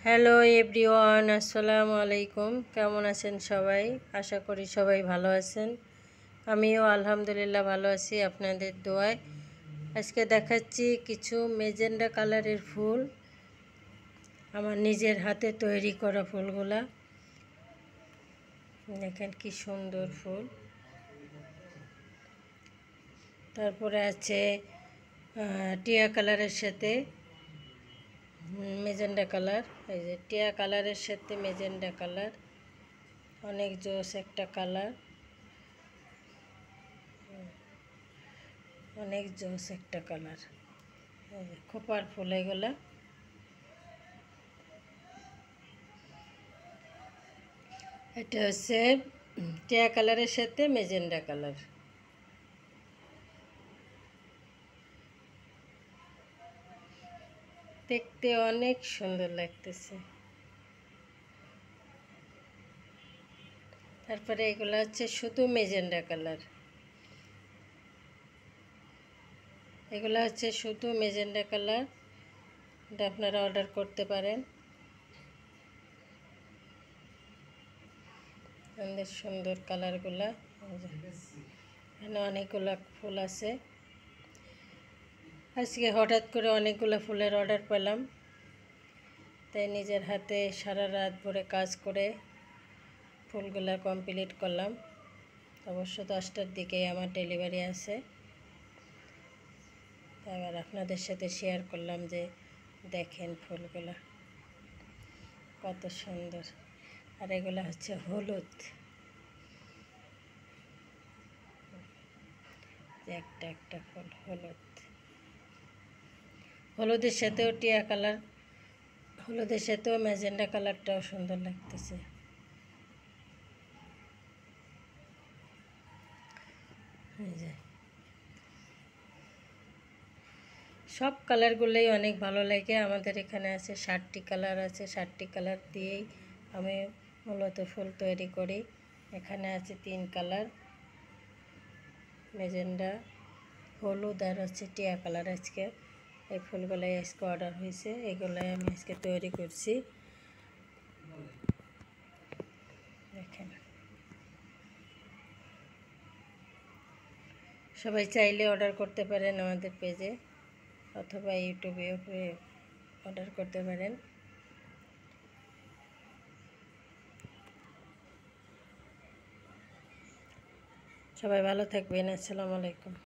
Hello everyone, আসসালামু আলাইকুম। কেমন আছেন সবাই? আশা করি সবাই ভালো আছেন। আমিও আলহামদুলিল্লাহ ভালো আছি আপনাদের দোয়ায়। আজকে দেখাচ্ছি কিছু মেজেন্ডা কালারের ফুল, আমার নিজের হাতে তৈরি করা ফুলগুলা। দেখেন কি সুন্দর ফুল। তারপরে আছে টিয়া কালারের সাথে মেজেন্ডা কালার। এই যে টিয়া কালারের সাথে মেজেন্ডা কালার, অনেক জোস একটা কালার, অনেক জোস একটা কালার। খোপার ফুল এগুলা। এটা হচ্ছে টিয়া কালারের সাথে মেজেন্ডা কালার। দেখতে অনেক সুন্দর লাগতেছে। তারপরে এগুলো হচ্ছে শুধু মেজেন্ডা কালার। এগুলো হচ্ছে শুধু মেজেন্ডা কালার, এটা আপনারা অর্ডার করতে পারেন। আমাদের সুন্দর কালারগুলা। এখানে অনেকগুলো ফুল আছে। আজকে হঠাৎ করে অনেকগুলো ফুলের অর্ডার পেলাম, তাই নিজের হাতে সারা রাত ভরে কাজ করে ফুলগুলা কমপ্লিট করলাম। অবশ্য 10টার দিকে আমার ডেলিভারি আছে। এবার আপনাদের সাথে শেয়ার করলাম যে দেখেন ফুলগুলা কত সুন্দর। আর এগুলো হচ্ছে হলুদ, একটা একটা ফুল হলুদ। হলুদের সাথেও টিয়া কালার, হলুদের সাথেও ম্যাজেন্ডা কালারটাও সুন্দর লাগতেছে। সব কালারগুলোই অনেক ভালো লাগে। আমাদের এখানে আছে 60টি কালার আছে। 60টি কালার দিয়েই আমি মূলত ফুল তৈরি করি। এখানে আছে 3 কালার, মেজেন্ডা, হলুদ আর হচ্ছে টিয়া কালার। আজকে এই ফুলগুলাই আজকে অর্ডার হয়েছে, এগুলাই আমি আজকে তৈরি করছি। দেখেন, সবাই চাইলে অর্ডার করতে পারেন আমাদের পেজে অথবা ইউটিউবে অর্ডার করতে পারেন। সবাই ভালো থাকবেন। আসসালামু আলাইকুম।